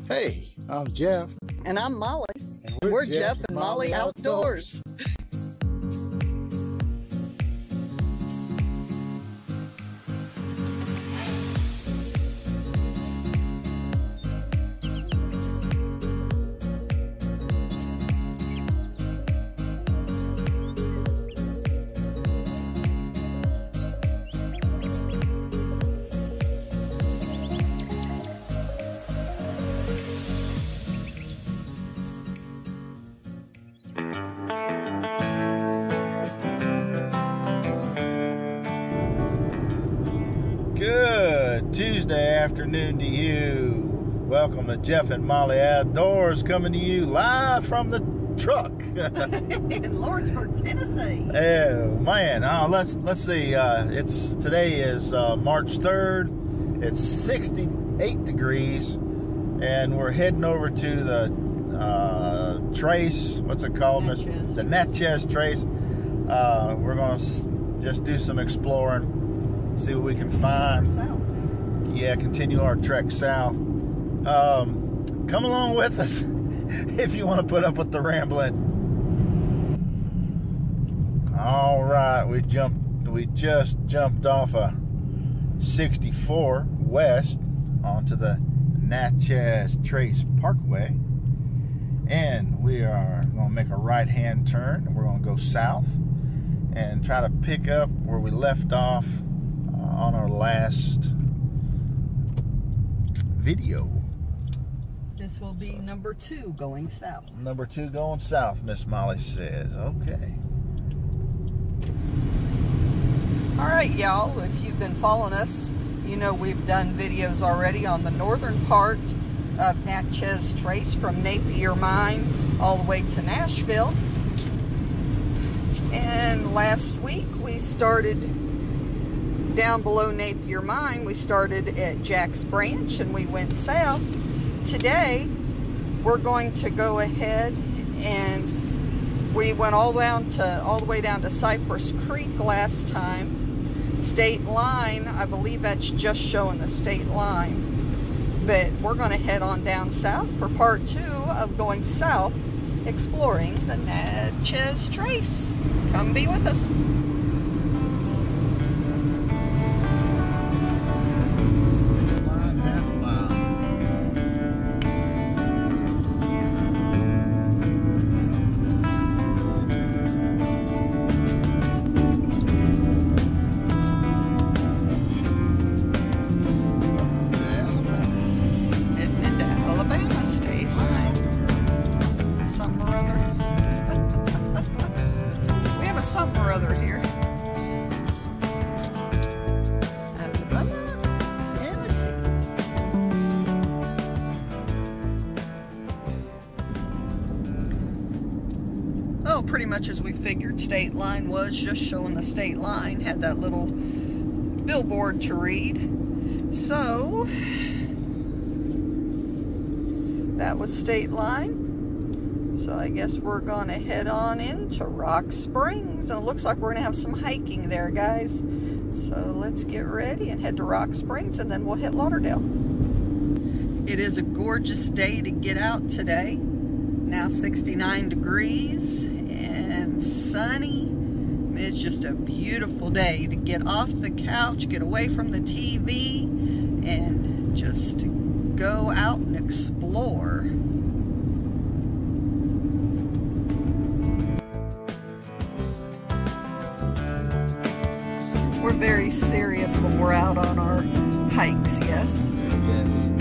Hey, I'm Jeff. And I'm Molly. And we're Jeff and Molly Outdoors. Good Tuesday afternoon to you. Welcome to Jeff and Molly Outdoors, coming to you live from the truck in Lawrenceburg, Tennessee. Oh man! Let's see. Today is March 3rd. It's 68 degrees, and we're heading over to the Trace. What's it called? Natchez. The Natchez Trace. We're gonna just do some exploring. See what we can find. South. Yeah, continue our trek south. Come along with us if you want to put up with the rambling. All right, we just jumped off a 64 west onto the Natchez Trace Parkway, and we are going to make a right-hand turn, and we're going to go south and try to pick up where we left off on our last video. This will be number 2 going south. Number 2 going south, Miss Molly says. Okay. All right, y'all, if you've been following us, you know we've done videos already on the northern part of Natchez Trace from Napier Mine all the way to Nashville. And last week we started down below Napier Mine. We started at Jack's Branch and we went south. Today we're going to go ahead, and we went all the way down to Cypress Creek last time. State line, I believe that's just showing the state line. But we're going to head on down south for part 2 of going south, exploring the Natchez Trace. Come be with us. Pretty much as we figured, state line was just showing the state line, had that little billboard to read. So that was state line. So I guess we're gonna head on into Rock Springs, and it looks like we're gonna have some hiking there, guys. So let's get ready and head to Rock Springs, and then we'll hit Lauderdale. It is a gorgeous day to get out today. Now 69 degrees and sunny. It's just a beautiful day to get off the couch, get away from the TV, and just go out and explore. We're very serious when we're out on our hikes, yes? Yes.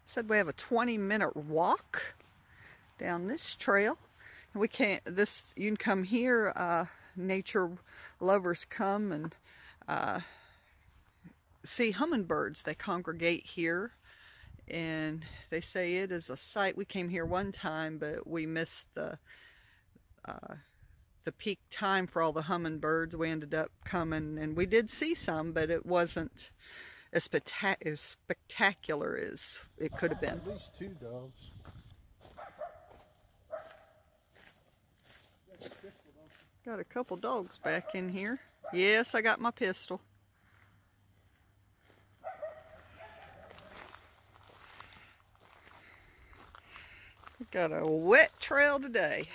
Said we have a 20-minute walk down this trail. We can't, you can come here nature lovers come and see hummingbirds. They congregate here, and they say it is a sight. We came here one time, but we missed the peak time for all the hummingbirds. We ended up coming, and we did see some, but it wasn't as spectacular as it could have been. At least 2 dogs. Got a couple dogs back in here. Yes, I got my pistol. Got a wet trail today.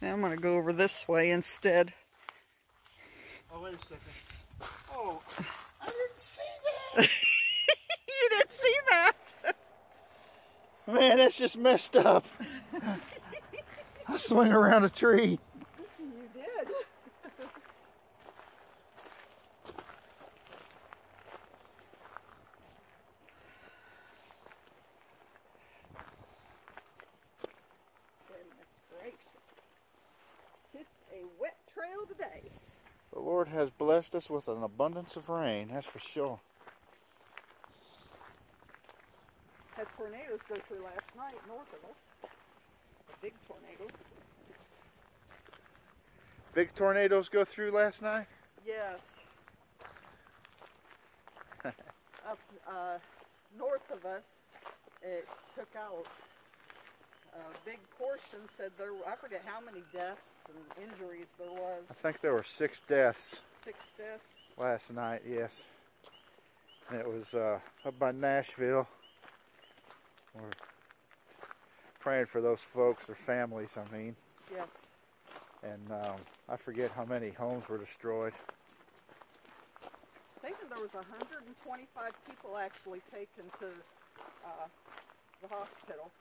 Now I'm going to go over this way instead. Oh, wait a second. Oh, I didn't see that. You didn't see that? Man, that's just messed up. I swing around a tree. You did. Goodness gracious. It's a wet trail today. The Lord has blessed us with an abundance of rain, that's for sure. Had tornadoes go through last night north of us. A big tornado. Big tornadoes go through last night? Yes. Up north of us, it took out a big portion. Said there, I forget how many deaths and injuries there was. I think there were 6 deaths. 6 deaths? Last night, yes. And it was up by Nashville. We're praying for those folks, their families, I mean. Yes. And I forget how many homes were destroyed. I think there was 125 people actually taken to the hospital.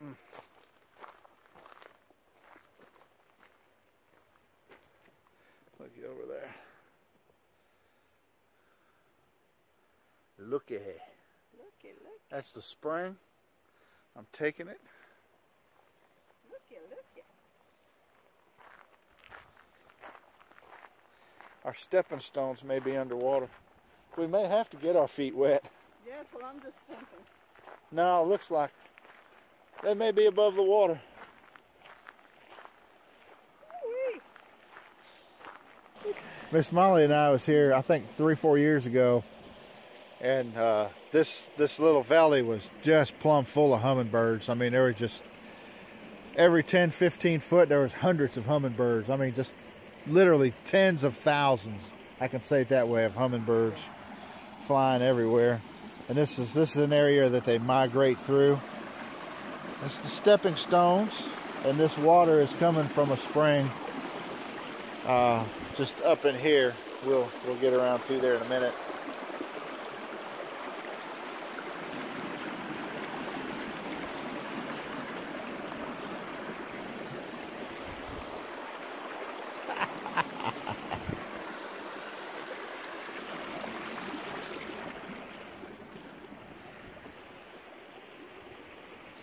Mm. Looky over there. Looky. Looky. That's the spring. I'm taking it. Looky. Our stepping stones may be underwater. We may have to get our feet wet. Yeah, that's what I'm just thinking. No, it looks like they may be above the water. Miss Molly and I was here, I think 3-4 years ago, and this little valley was just plumb full of hummingbirds. I mean, there were just every 10-15 foot there was hundreds of hummingbirds. I mean, just literally tens of thousands, I can say it that way, of hummingbirds flying everywhere. And this is an area that they migrate through. It's the stepping stones, and this water is coming from a spring just up in here. We'll get around to there in a minute.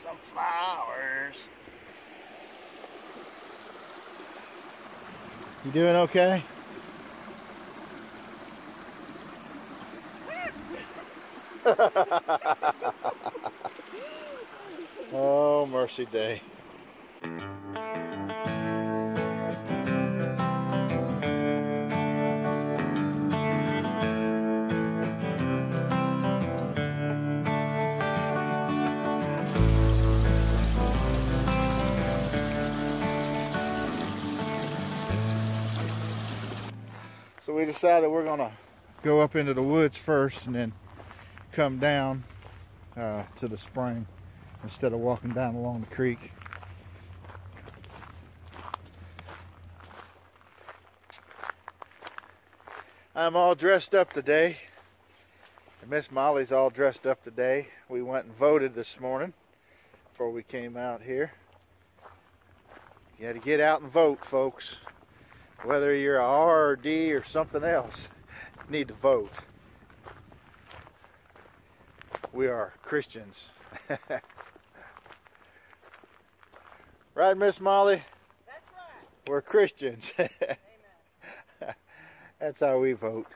Some flowers. You doing okay? Oh, mercy day. So we decided we're gonna go up into the woods first and then come down to the spring instead of walking down along the creek. I'm all dressed up today, and Miss Molly's all dressed up today. We went and voted this morning before we came out here. You had to get out and vote, folks. Whether you're a R or D or something else, you need to vote. We are Christians. Right, Miss Molly? That's right. We're Christians. Amen. That's how we vote.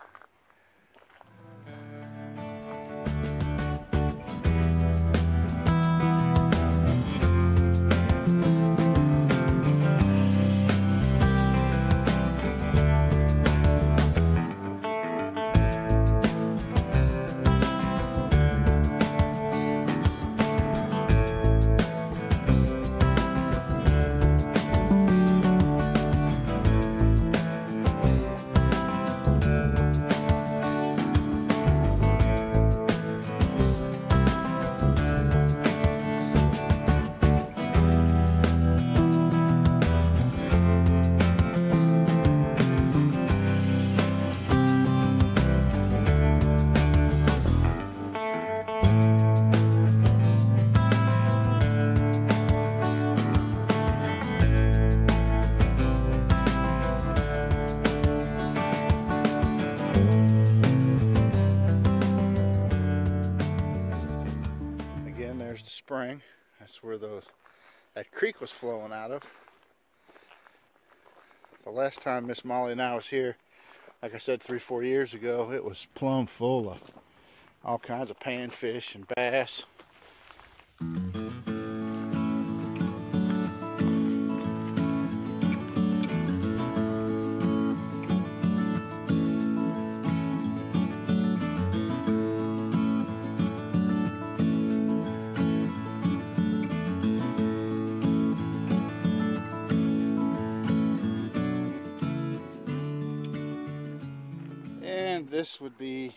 There's the spring. That's where that creek was flowing out of. The last time Miss Molly and I was here, like I said, 3-4 years ago, it was plumb full of all kinds of panfish and bass. This would be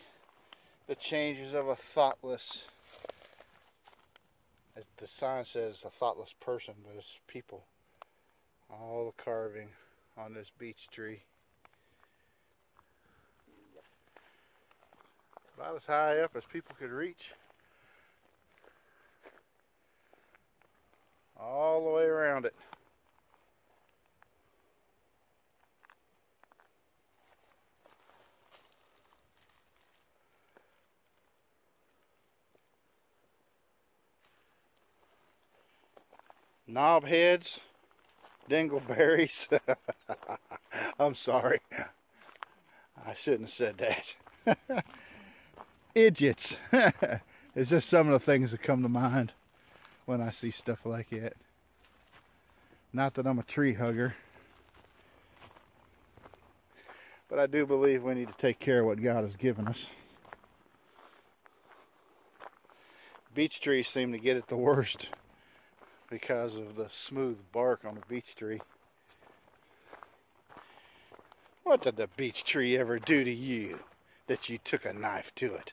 the changes of a thoughtless, as the sign says, a thoughtless person, but it's people. All the carving on this beech tree. About as high up as people could reach. All the way around it. Knob heads, dingleberries. I'm sorry. I shouldn't have said that. Idiots. It's just some of the things that come to mind when I see stuff like that. Not that I'm a tree hugger, but I do believe we need to take care of what God has given us. Beech trees seem to get it the worst because of the smooth bark on a beech tree. What did the beech tree ever do to you that you took a knife to it?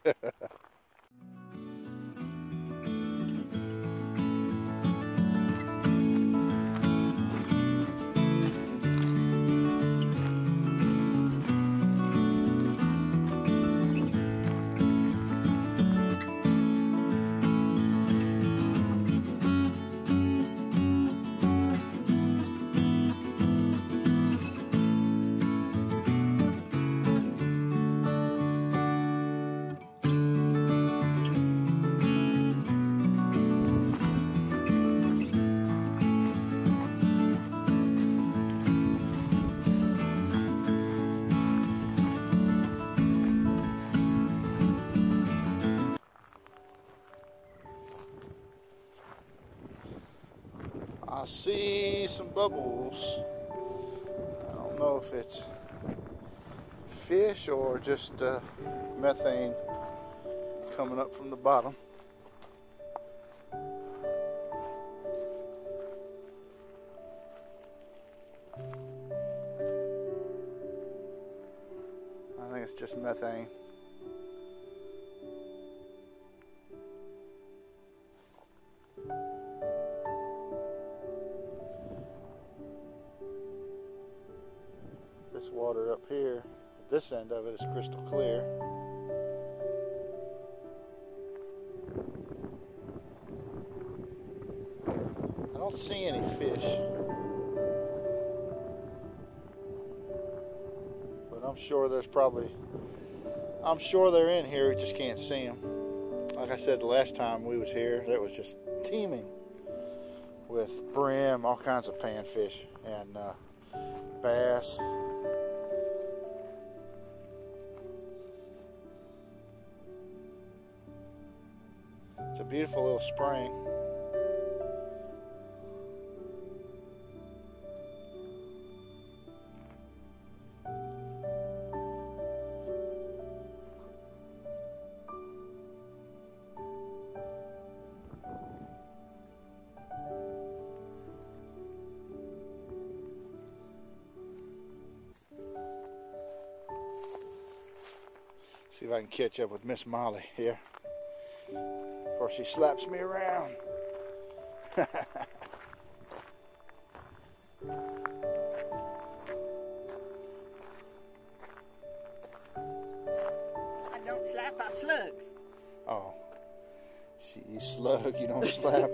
I see some bubbles. I don't know if it's fish or just methane coming up from the bottom. I think it's just methane. This water up here, this end of it is crystal clear. I don't see any fish, but I'm sure they're in here, we just can't see them. Like I said the last time we was here, it was just teeming with brim, all kinds of panfish, and bass. It's a beautiful little spring. See if I can catch up with Miss Molly here before she slaps me around. I don't slap, I slug. Oh, you slug, you don't slap.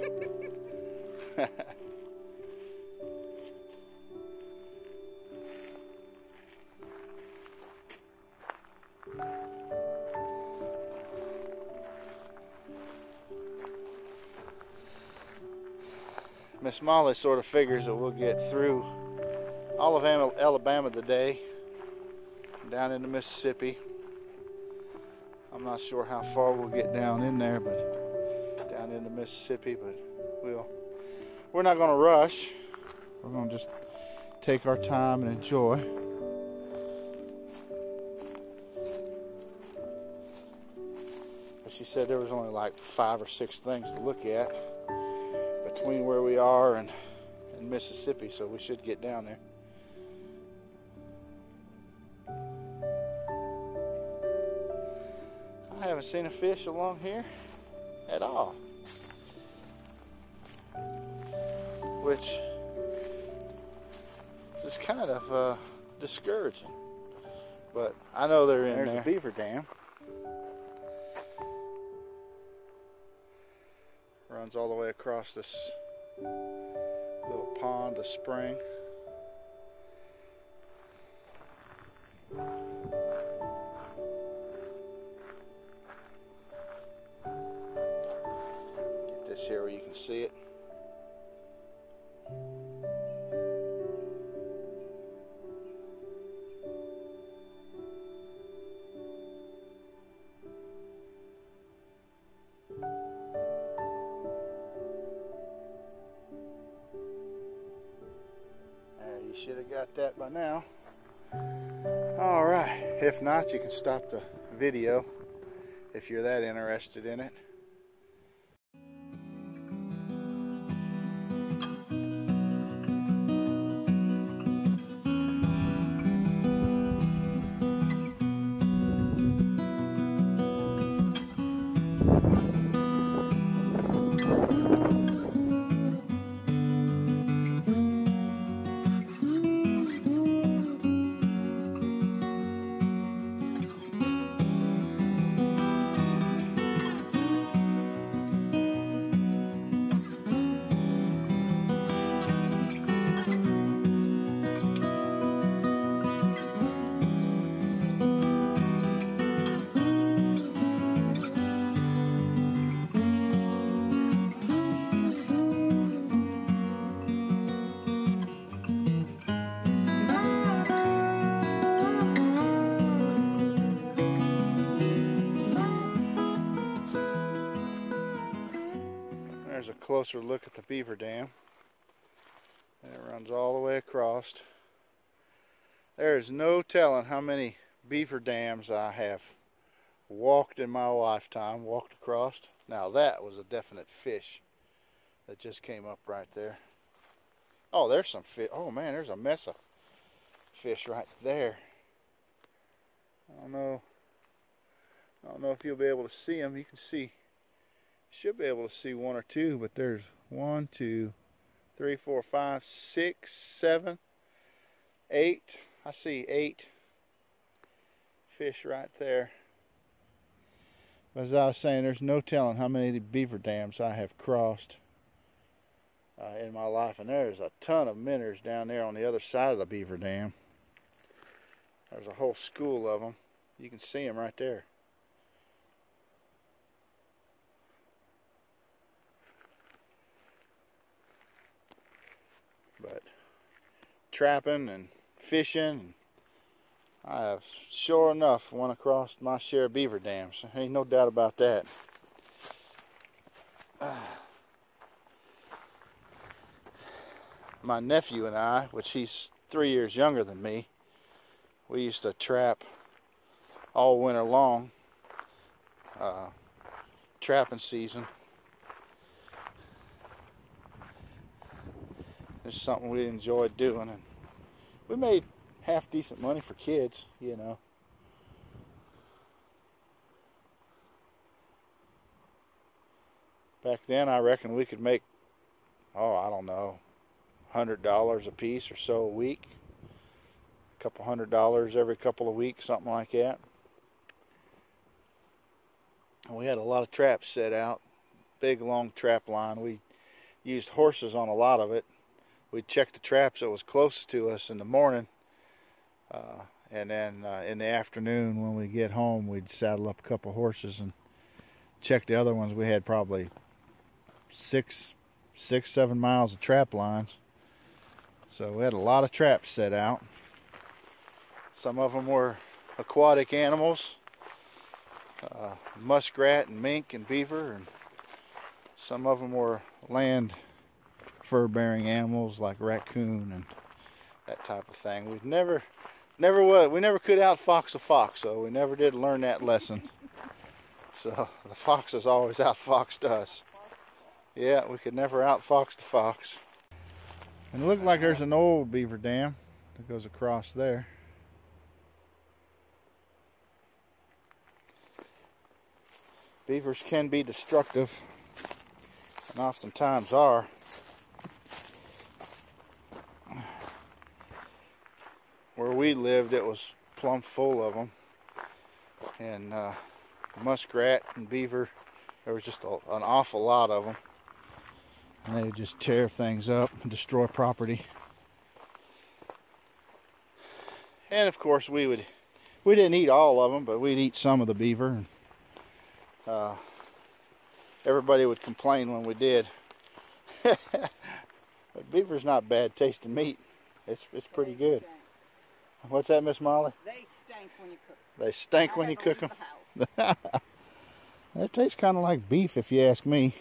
Miss Molly sort of figures that we'll get through all of Alabama today, down into Mississippi. I'm not sure how far we'll get down in there, but down into Mississippi, but we're not going to rush. We're going to just take our time and enjoy. But she said there was only like 5 or 6 things to look at between where we are and Mississippi, so we should get down there. I haven't seen a fish along here at all, which is kind of discouraging, but I know they're in there. There's a beaver dam. Runs all the way across this little pond, a spring. Get this here where you can see it. Should have got that by now. All right, if not, you can stop the video if you're that interested in it. There's a closer look at the beaver dam, and it runs all the way across. There's no telling how many beaver dams I have walked in my lifetime, walked across. Now that was a definite fish that just came up right there. Oh, there's some fish. Oh man, there's a mess of fish right there. I don't know if you'll be able to see them. You can see, should be able to see 1 or 2, but there's 1, 2, 3, 4, 5, 6, 7, 8. I see 8 fish right there. But as I was saying, there's no telling how many beaver dams I have crossed in my life, and there's a ton of minnows down there on the other side of the beaver dam. There's a whole school of them. You can see them right there. trapping and fishing. I have sure enough went across my share of beaver dams. Ain't no doubt about that. My nephew and I, which he's 3 years younger than me, we used to trap all winter long, trapping season. It's something we enjoyed doing, and we made half decent money for kids, you know. Back then I reckon we could make, oh, I don't know, $100 a piece or so a week. A couple $100 every couple of weeks, something like that. And we had a lot of traps set out, big long trap line. We used horses on a lot of it. We'd check the traps that was closest to us in the morning, and then in the afternoon when we get home, we'd saddle up a couple horses and check the other ones. We had probably 7 miles of trap lines, so we had a lot of traps set out. Some of them were aquatic animals, muskrat and mink and beaver, and some of them were land fur-bearing animals like raccoon and that type of thing. We never could outfox a fox, so we never did learn that lesson. So the foxes always outfoxed us. Yeah, we could never outfox the fox. And it looked like there's an old beaver dam that goes across there. Beavers can be destructive, and oftentimes are. Where we lived, it was plumb full of them, and muskrat and beaver, there was just an awful lot of them, and they would just tear things up and destroy property. And of course we didn't eat all of them, but we'd eat some of the beaver, and everybody would complain when we did. But beaver's not bad tasting meat. It's pretty good. What's that, Miss Molly? They stink when you cook. They stink when you cook them? It tastes kind of like beef, if you ask me.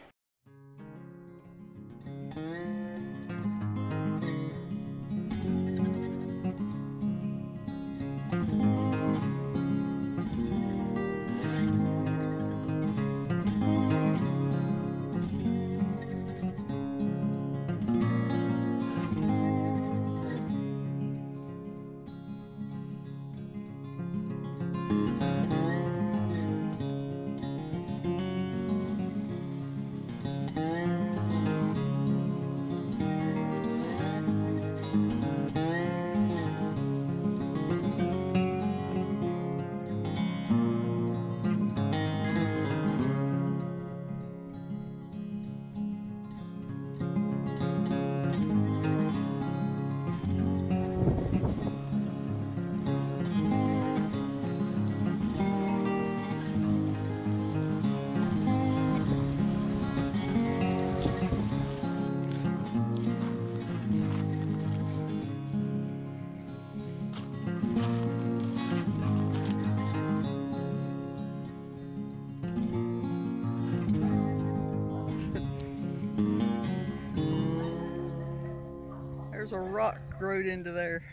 There's a rock growed into there.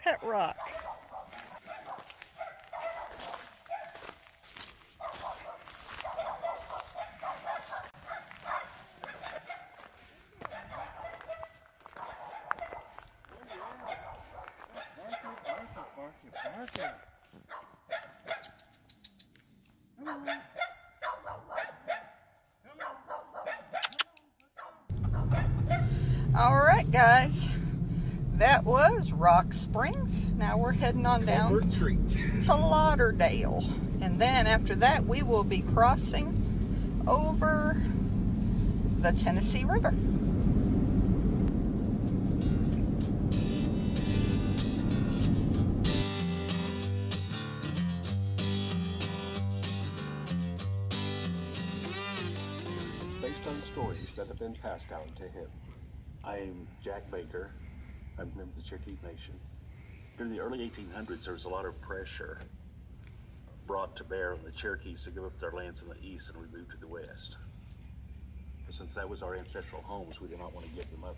Pet rock. All right, guys, that was Rock Springs. Now we're heading on down to Lauderdale, and then after that we will be crossing over the Tennessee River. Based on stories that have been passed down to him. I'm Jack Baker. I'm a member of the Cherokee Nation. During the early 1800s, there was a lot of pressure brought to bear on the Cherokees to give up their lands in the east and remove to the west. But since that was our ancestral homes, we did not want to give them up.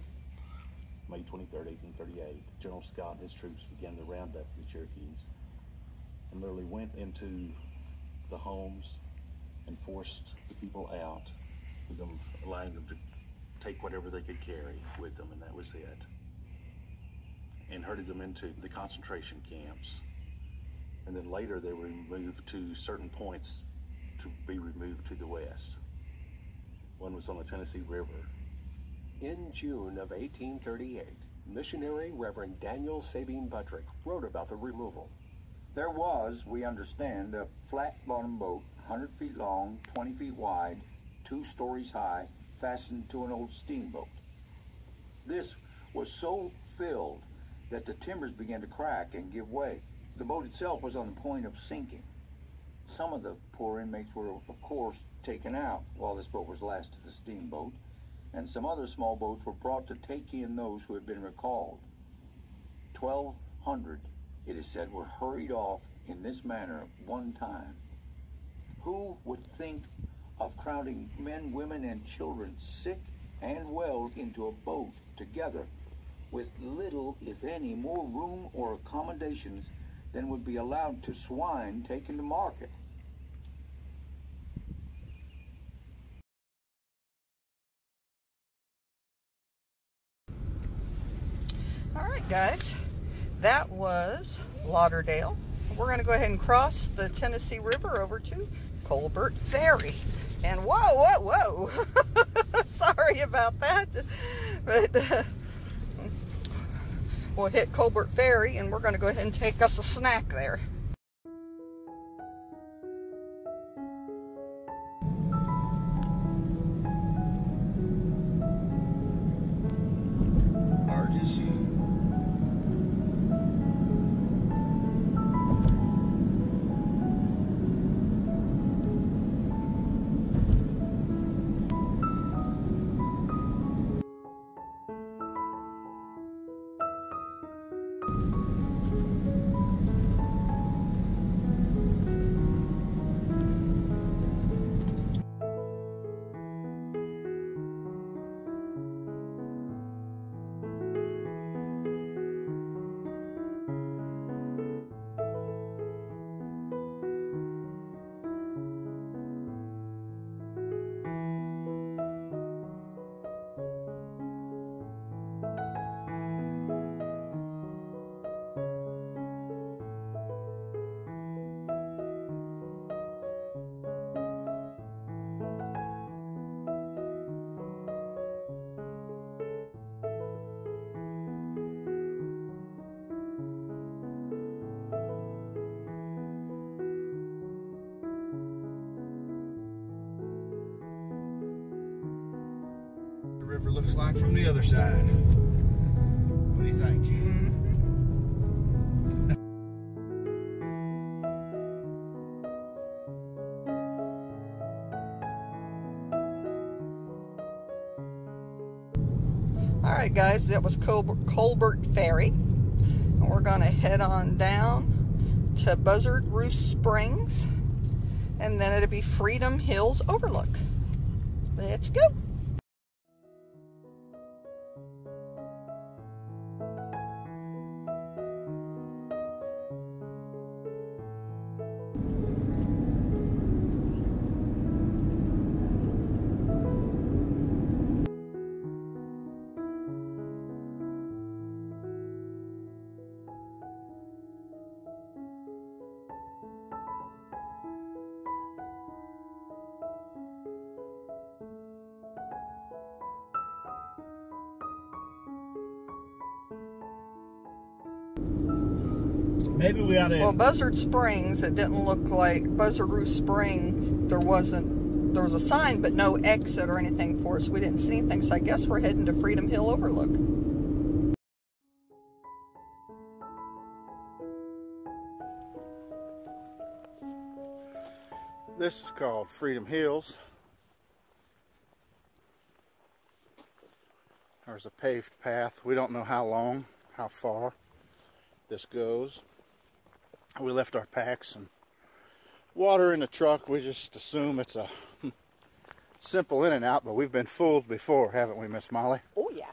May 23rd, 1838, General Scott and his troops began the roundup of the Cherokees and literally went into the homes and forced the people out, with them allowing them to take whatever they could carry with them, and that was it. And herded them into the concentration camps. And then later they were moved to certain points to be removed to the west. One was on the Tennessee River. In June of 1838, missionary Reverend Daniel Sabine Buttrick wrote about the removal. There was, we understand, a flat-bottom boat, 100 feet long, 20 feet wide, 2 stories high, fastened to an old steamboat. This was so filled that the timbers began to crack and give way. The boat itself was on the point of sinking. Some of the poor inmates were, of course, taken out while this boat was lashed to the steamboat, and some other small boats were brought to take in those who had been recalled. 1,200, it is said, were hurried off in this manner at one time. Who would think of crowding men, women, and children, sick and well, into a boat together with little, if any, more room or accommodations than would be allowed to swine taken to market? All right, guys, that was Lauderdale. We're going to go ahead and cross the Tennessee River over to Colbert Ferry. And whoa. Sorry about that. But we'll hit Colbert Ferry, and we're going to go ahead and take us a snack there. River looks like from the other side. What do you think? All right, guys, that was Colbert Ferry. And we're going to head on down to Buzzard Roost Springs, and then it'll be Freedom Hills Overlook. Let's go. Maybe we ought to... Well, Buzzard Springs, it didn't look like Buzzard Roost Spring. There was a sign, but no exit or anything for us. We didn't see anything, so I guess we're heading to Freedom Hill Overlook. This is called Freedom Hills. There's a paved path. We don't know how long, how far this goes. We left our packs and water in the truck. We just assume it's a simple in and out, but we've been fooled before, haven't we, Miss Molly? Oh yeah.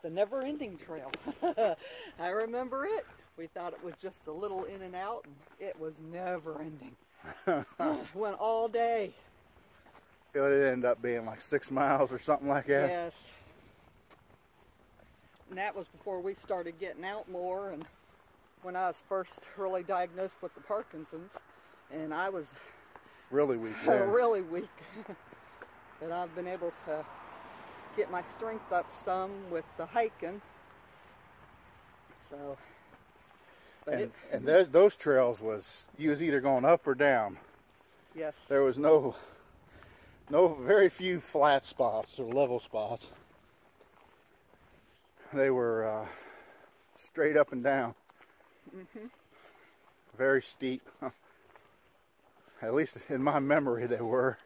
The never-ending trail. I remember it. We thought it was just a little in and out, and it was never-ending. Went all day. It would end up being like 6 miles or something like that. Yes. And that was before we started getting out more, and when I was first really diagnosed with the Parkinson's, and I was really weak then. Really weak. But I've been able to get my strength up some with the hiking. So, but those trails was, you was either going up or down. Yes. There was very few flat spots or level spots. They were straight up and down. Mm-hmm. Very steep. At least in my memory they were.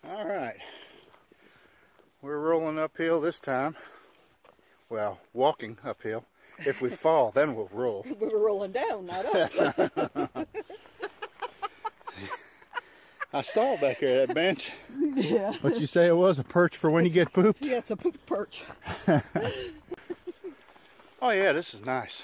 All right. We're rolling uphill this time. Well, walking uphill. If we fall, then we'll roll. We were rolling down, not up. I saw back there that bench. Yeah. What you say it was? A perch for when you get pooped? Yeah, it's a poop perch. Oh yeah, this is nice.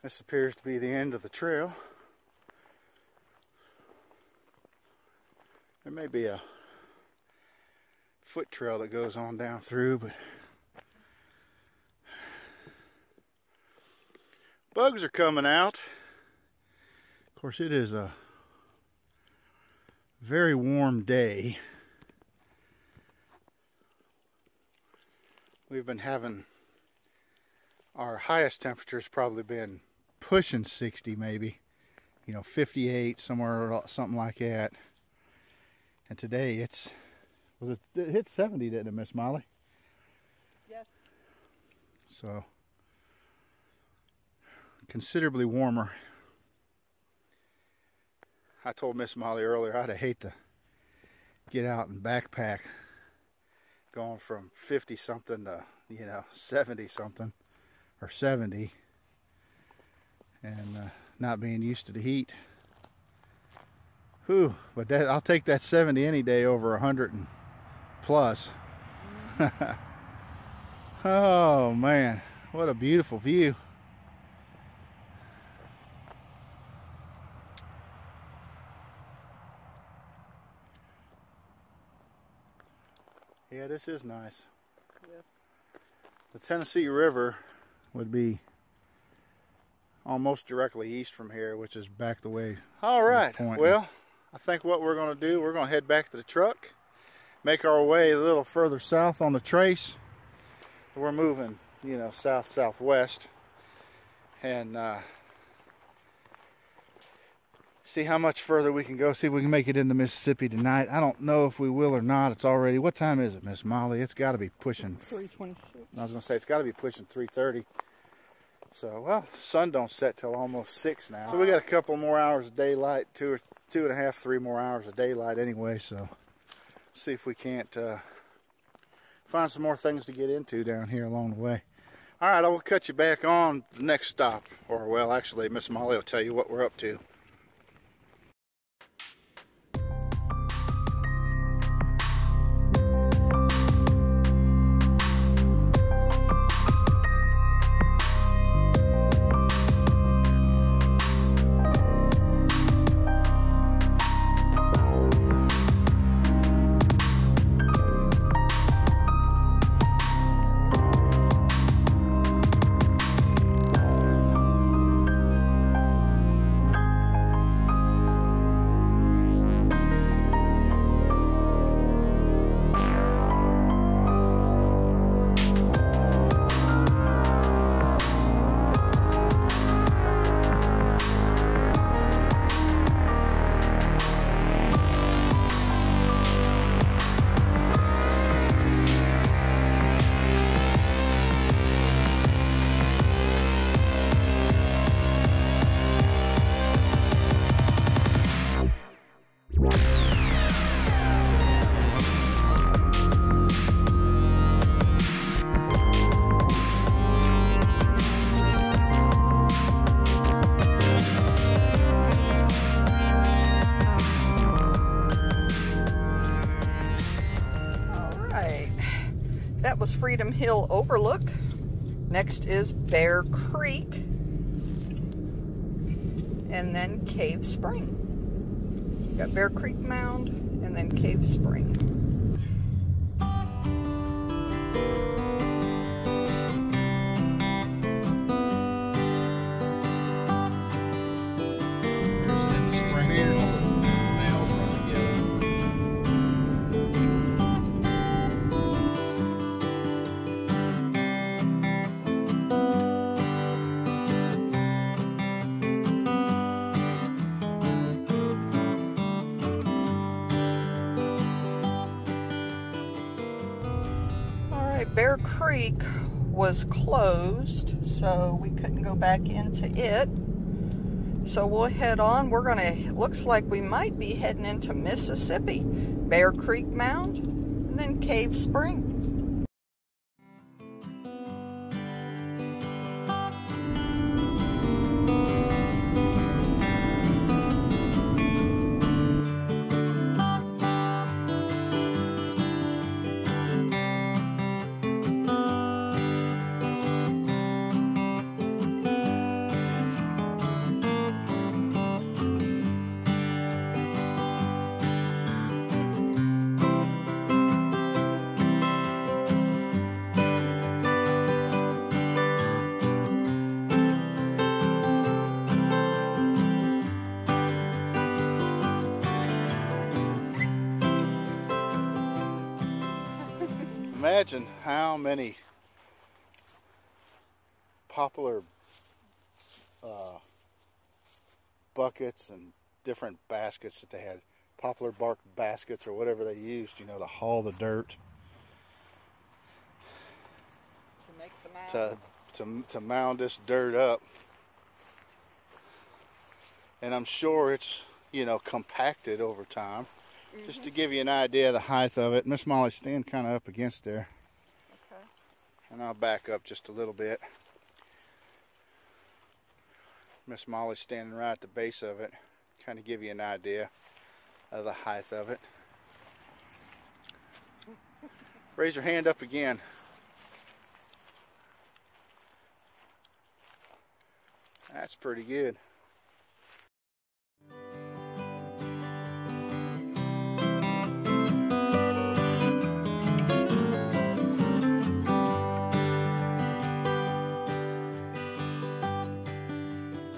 This appears to be the end of the trail. There may be a foot trail that goes on down through, but bugs are coming out. Of course, it is a very warm day. We've been having our highest temperatures probably been pushing 60 maybe, 58 somewhere, something like that. And today it hit 70, didn't it, Miss Molly? Yes. So considerably warmer. I told Miss Molly earlier I'd hate to get out and backpack going from 50 something to 70 something or 70 and not being used to the heat. Whew, but I'll take that 70 any day over 100 and plus. Oh man, what a beautiful view. Yeah, this is nice. Yes. The Tennessee River would be almost directly east from here, which is back the way. All right, well, I think what we're going to do, we're going to head back to the truck, make our way a little further south on the trace. We're moving, south-southwest, and see how much further we can go, see if we can make it into Mississippi tonight. I don't know if we will or not. It's already, what time is it, Miss Molly? It's got to be pushing 3:26. I was going to say, it's got to be pushing 3:30. So, well, the sun don't set till almost 6 now. So we got a couple more hours of daylight, 2 and a half, 3 more hours of daylight anyway. So, see if we can't find some more things to get into down here along the way. All right, I will cut you back on the next stop. Or, well, actually, Miss Molly will tell you what we're up to. Freedom Hill Overlook. Next is Bear Creek. And then Cave Spring. Got Bear Creek Mound and then Cave Spring. Bear Creek was closed, so we couldn't go back into it. So we'll head on. We're gonna, looks like we might be heading into Mississippi. Bear Creek Mound, and then Cave Spring. Imagine how many poplar buckets and different baskets that they had. Poplar bark baskets or whatever they used, you know, to haul the dirt. To make the mound. To mound this dirt up. And I'm sure it's, you know, compacted over time. Just to give you an idea of the height of it. Miss Molly, stand kind of up against there. Okay. And I'll back up just a little bit. Miss Molly's standing right at the base of it. Kind of give you an idea of the height of it. Raise your hand up again. That's pretty good.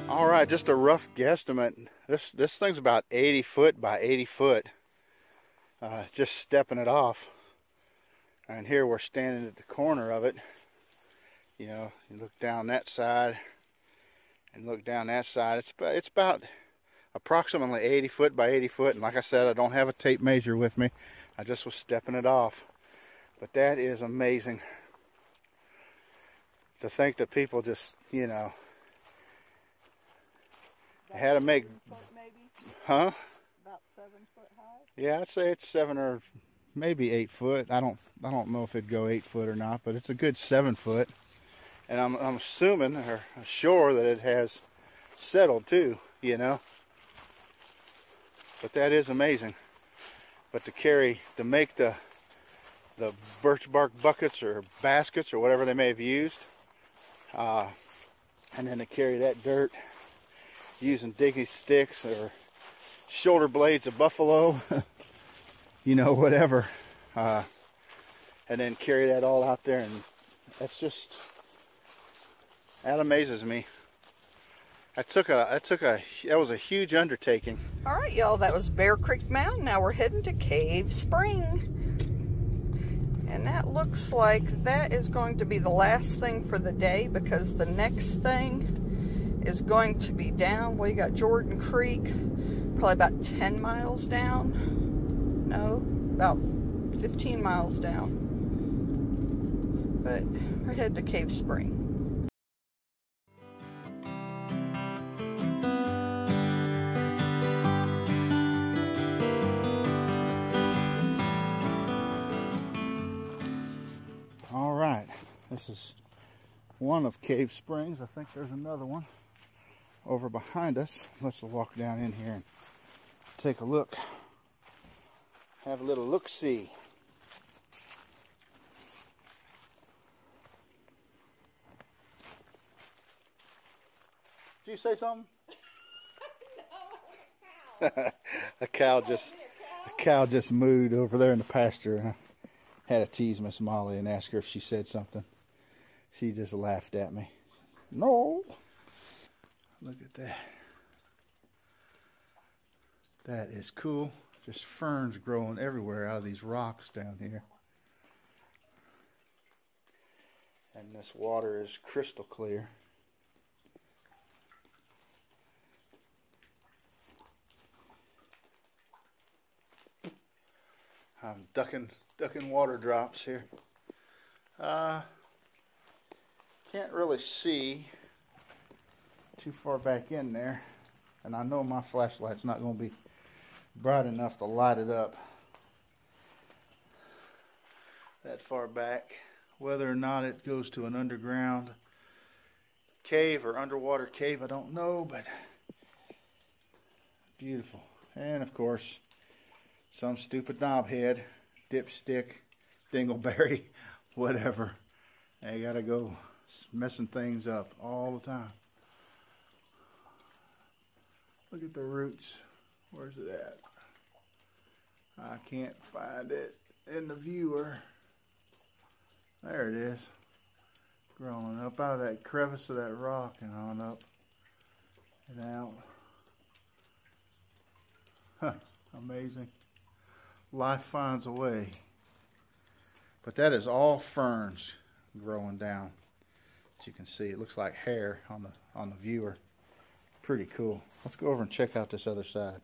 All right, just a rough guesstimate. This thing's about 80 foot by 80 foot. Just stepping it off. And here we're standing at the corner of it. You know, you look down that side and look down that side. It's about approximately 80 foot by 80 foot. And like I said, I don't have a tape measure with me. I just was stepping it off. But that is amazing. To think that people just, you know, had to make, maybe? huh? About 7 foot high? Yeah, I'd say it's 7 or maybe 8 foot. I don't know if it'd go 8 foot or not, but it's a good 7 foot. And I'm assuming or sure that it has settled too, you know. But that is amazing. But to make the birch bark buckets or baskets or whatever they may have used, and then to carry that dirt using digging sticks or shoulder blades of buffalo, you know, whatever, and then carry that all out there, and that amazes me. That was a huge undertaking. All right, y'all, that was Bear Creek Mound. Now we're heading to Cave Spring. And that looks like that is going to be the last thing for the day, because the next thing is going to be down. Well, you got Jordan Creek, probably about 10 miles down. No, about 15 miles down. But we're headed to Cave Spring. All right, this is one of Cave Springs. I think there's another one over behind us. Let's walk down in here and take a look. Have a little look-see. Did you say something? No, a cow just mooed over there in the pasture. I had to tease Miss Molly and ask her if she said something. She just laughed at me. No. Look at that. That is cool. Just ferns growing everywhere out of these rocks down here. And this water is crystal clear. I'm ducking water drops here. Can't really see too far back in there, and I know my flashlight's not going to be bright enough to light it up that far back. Whether or not it goes to an underground cave or underwater cave, I don't know, but beautiful. And of course, some stupid knobhead, dipstick, dingleberry, whatever. They gotta go messing things up all the time. Look at the roots. Where's it at? I can't find it in the viewer. There it is. Growing up out of that crevice of that rock and on up and out. Huh, amazing. Life finds a way. But that is all ferns growing down. As you can see, it looks like hair on the viewer. Pretty cool. Let's go over and check out this other side.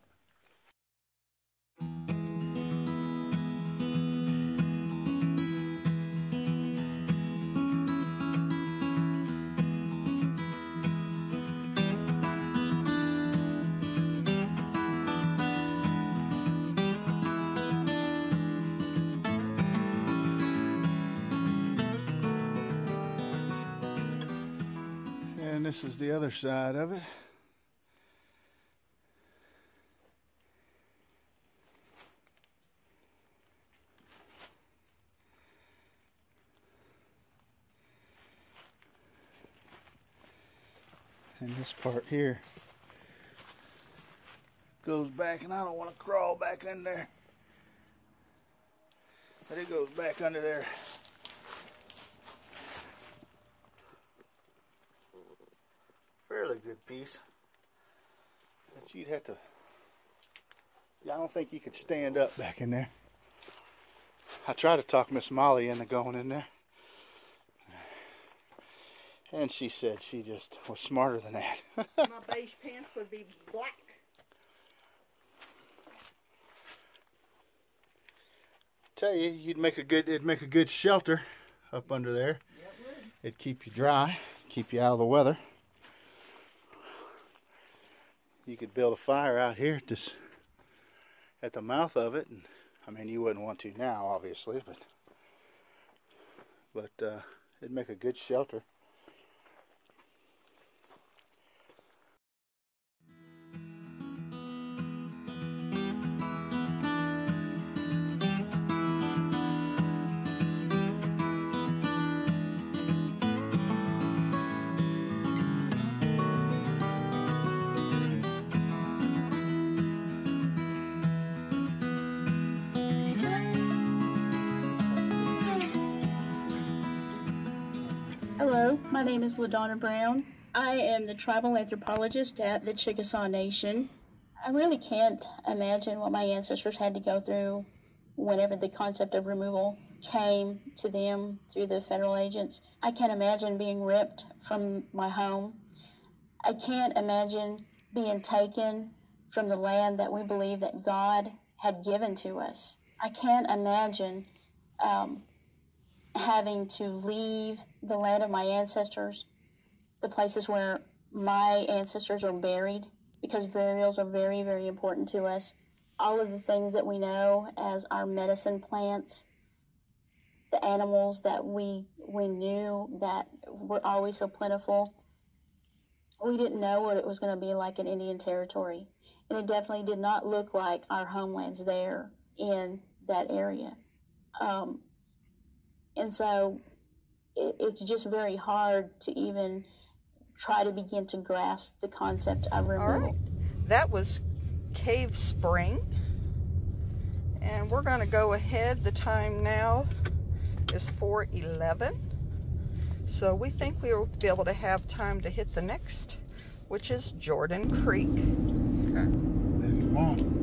And this is the other side of it. And this part here goes back, and I don't want to crawl back in there. But it goes back under there. Fairly good piece. But you'd have to, yeah, I don't think you could stand up back in there. I tried to talk Miss Molly into going in there. And she said she just was smarter than that. My beige pants would be black. Tell you, it'd make a good shelter up under there. Yeah, it would. It'd keep you dry, keep you out of the weather. You could build a fire out here just at the mouth of it, and I mean, you wouldn't want to now, obviously, but it'd make a good shelter. Hello, my name is LaDonna Brown. I am the tribal anthropologist at the Chickasaw Nation. I really can't imagine what my ancestors had to go through whenever the concept of removal came to them through the federal agents. I can't imagine being ripped from my home. I can't imagine being taken from the land that we believe that God had given to us. I can't imagine having to leave the land of my ancestors, the places where my ancestors are buried, because burials are very, very important to us. All of the things that we know as our medicine plants, the animals that we knew that were always so plentiful, we didn't know what it was going to be like in Indian Territory. And it definitely did not look like our homelands there in that area. And so it's just very hard to even try to begin to grasp the concept of removal. All right, that was Cave Spring. And we're going to go ahead. The time now is 4:11. So we think we will be able to have time to hit the next, which is Jordan Creek. Okay. If you want.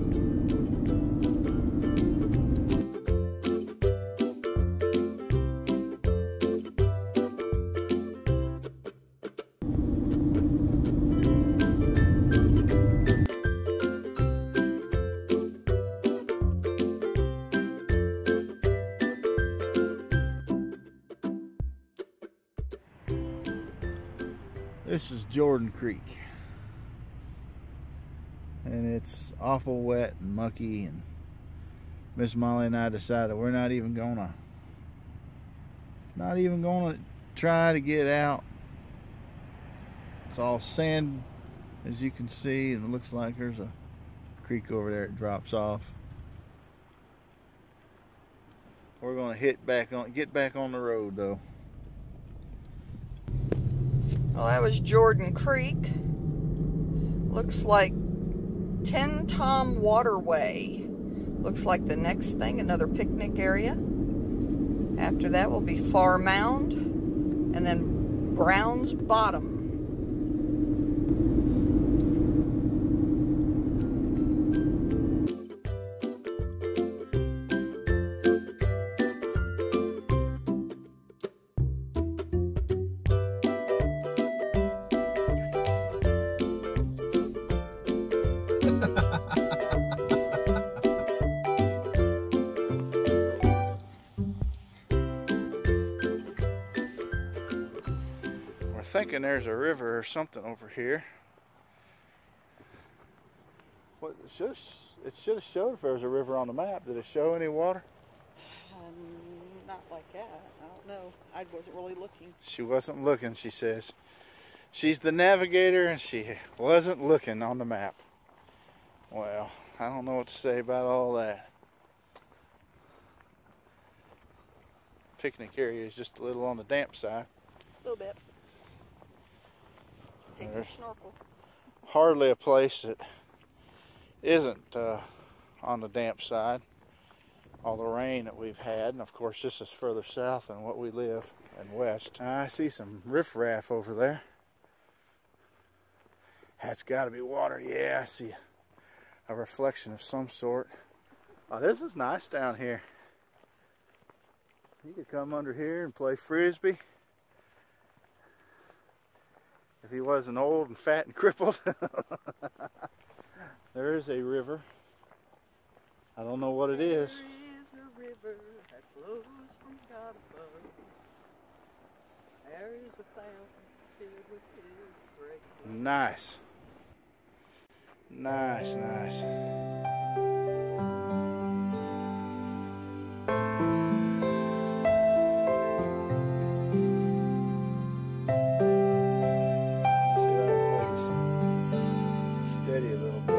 This is Jordan Creek, and it's awful wet and mucky, and Miss Molly and I decided we're not even gonna try to get out. It's all sand, as you can see, and it looks like there's a creek over there. It drops off. We're gonna get back on the road though. Well, that was Jordan Creek. Looks like 10 Tom Waterway. Looks like the next thing, another picnic area. After that will be Far Mound, and then Brown's Bottom. Thinking there's a river or something over here. What it should have showed if there was a river on the map. Did it show any water? Not like that. I don't know. I wasn't really looking. She wasn't looking, she says. She's the navigator and she wasn't looking on the map. Well, I don't know what to say about all that. Picnic area is just a little on the damp side. A little bit. Take There's a snorkel. hardly a place that isn't on the damp side. All the rain that we've had, and of course this is further south than what we live and west. I see some riffraff over there. That's got to be water. Yeah, I see a reflection of some sort. Oh, this is nice down here. You could come under here and play frisbee. If he wasn't old and fat and crippled. There is a river. I don't know what it is. There is a river that flows from God above. There is a fountain filled with His grace. Nice. Nice, nice. Steady a little bit.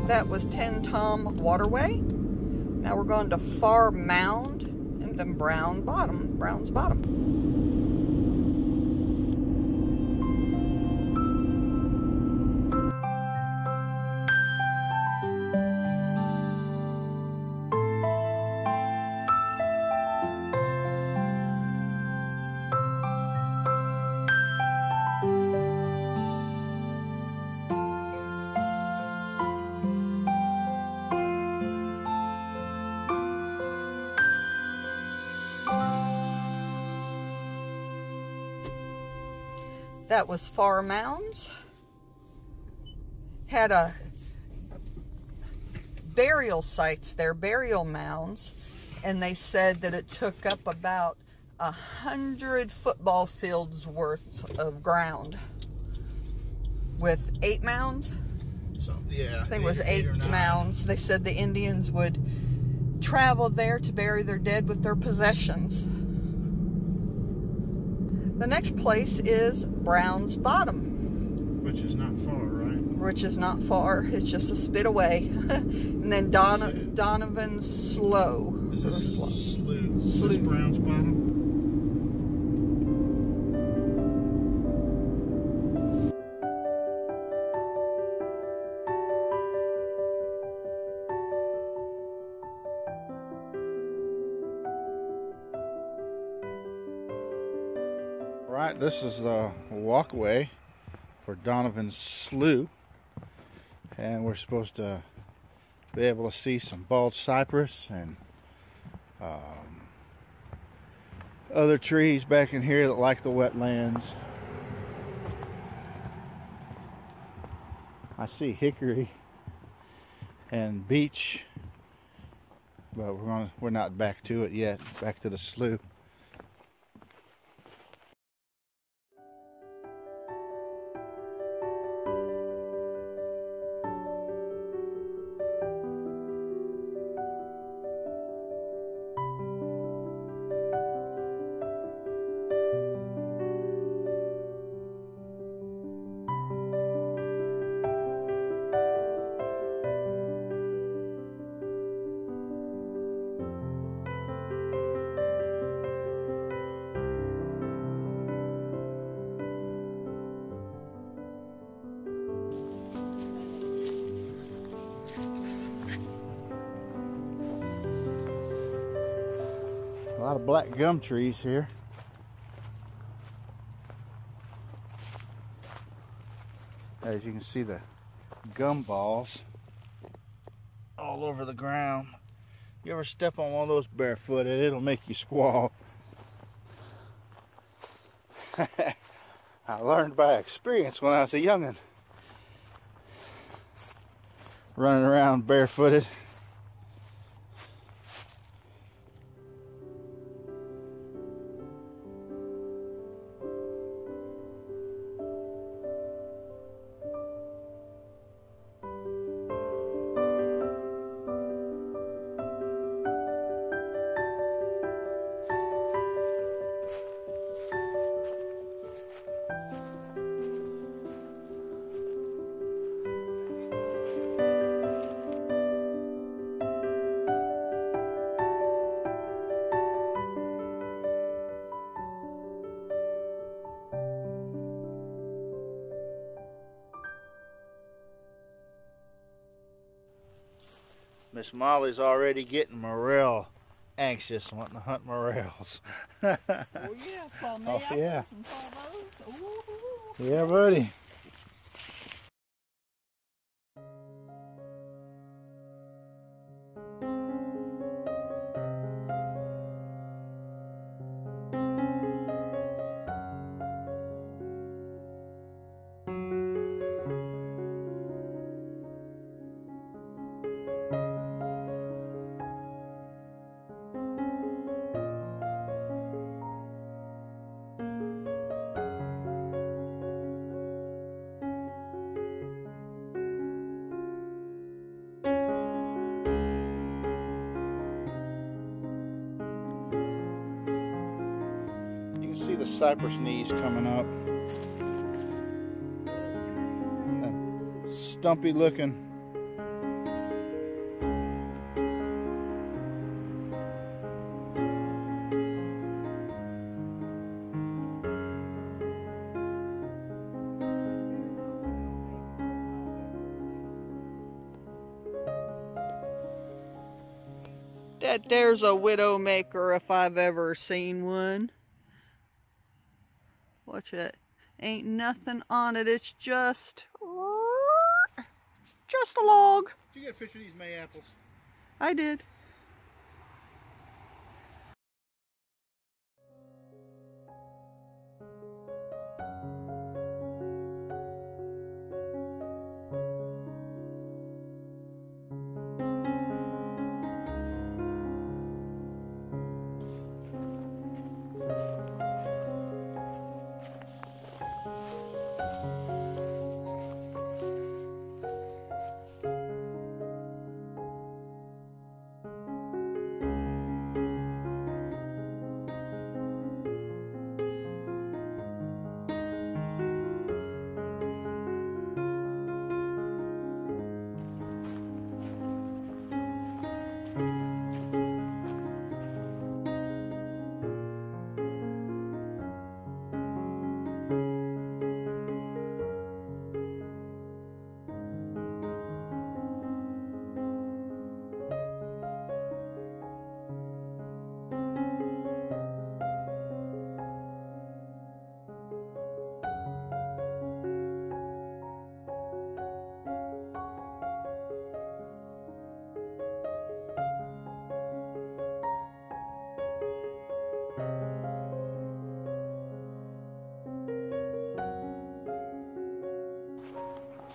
That was 10 Tom Waterway. Now we're going to Far Mound and then Brown's Bottom. that was Far Mounds. Had a burial sites there, burial mounds, and they said that it took up about 100 football fields worth of ground with 8 mounds. So yeah, I think it was 8 mounds. They said the Indians would travel there to bury their dead with their possessions. The next place is Brown's Bottom, which is not far, right? Which is not far. It's just a spit away. And then Donovan's Slough. Is this a slough? Is Slough. this Brown's Bottom? Right, this is the walkway for Donovan's Slough, and we're supposed to be able to see some bald cypress and other trees back in here that like the wetlands. I see hickory and beech, but we're not back to it yet, back to the slough. A lot of black gum trees here. As you can see, the gum balls all over the ground. You ever step on one of those barefooted, it'll make you squall. I learned by experience when I was a youngin', running around barefooted. Miss Molly's already getting morel anxious, wanting to hunt morels. Oh yeah, fall Oh yeah. and fall those. Ooh. Yeah, buddy. See the cypress knees coming up. And stumpy looking. That there's a widowmaker if I've ever seen one. Watch it. Ain't nothing on it. It's just a log. Did you get a picture of these May apples? I did.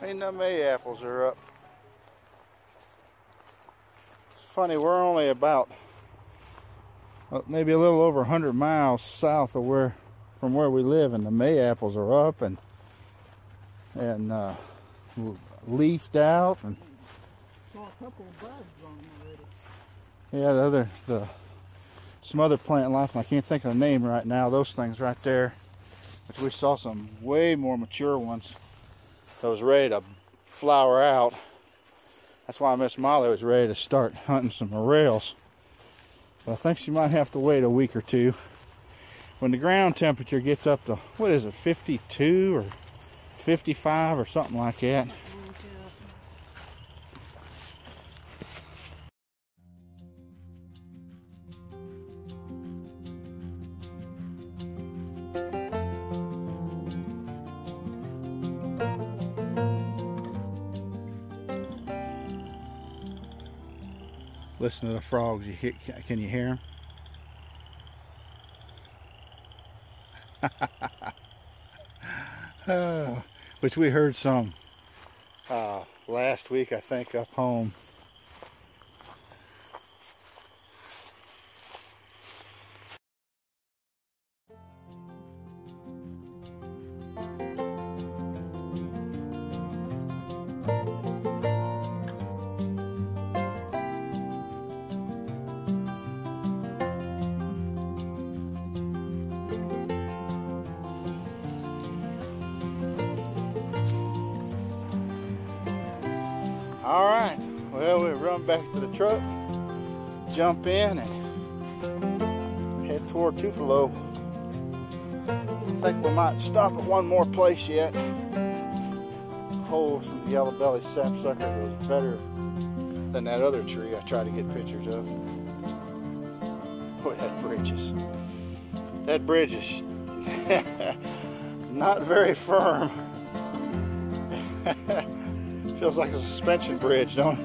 And the May apples are up. It's funny, we're only about maybe a little over 100 miles south of from where we live, and the May apples are up and leafed out, and Saw a couple of buds on them yeah, already. some other plant life, and I can't think of the name right now. Those things right there, which we saw some way more mature ones that was ready to flower out. That's why Miss Molly was ready to start hunting some morels. But I think she might have to wait a week or two. When the ground temperature gets up to, what is it, 52 or 55 or something like that. Listen to the frogs. Can you hear them? Which we heard some last week, I think, up home. All right, well, we run back to the truck, jump in, and head toward Tupelo. I think we might stop at one more place yet. Holes from the yellow belly sapsucker was better than that other tree I tried to get pictures of. Boy, that bridge is not very firm. Feels like a suspension bridge, don't it?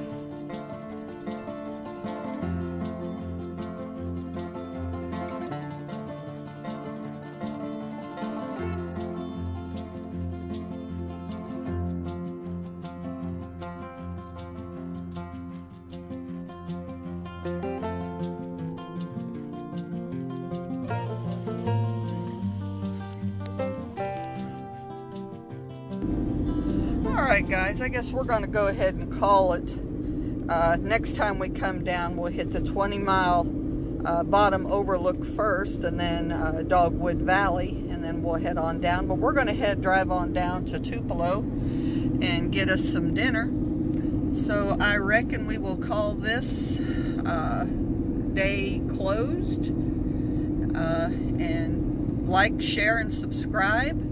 Alright guys, I guess we're going to go ahead and call it. Next time we come down, we'll hit the 20-mile bottom overlook first, and then Dogwood Valley, and then we'll head on down. But we're going to drive on down to Tupelo and get us some dinner. So I reckon we will call this day closed. And like, share, and subscribe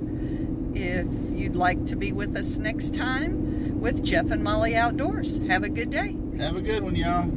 if you'd like to be with us next time with Jeff and Molly Outdoors. Have a good day. Have a good one, y'all.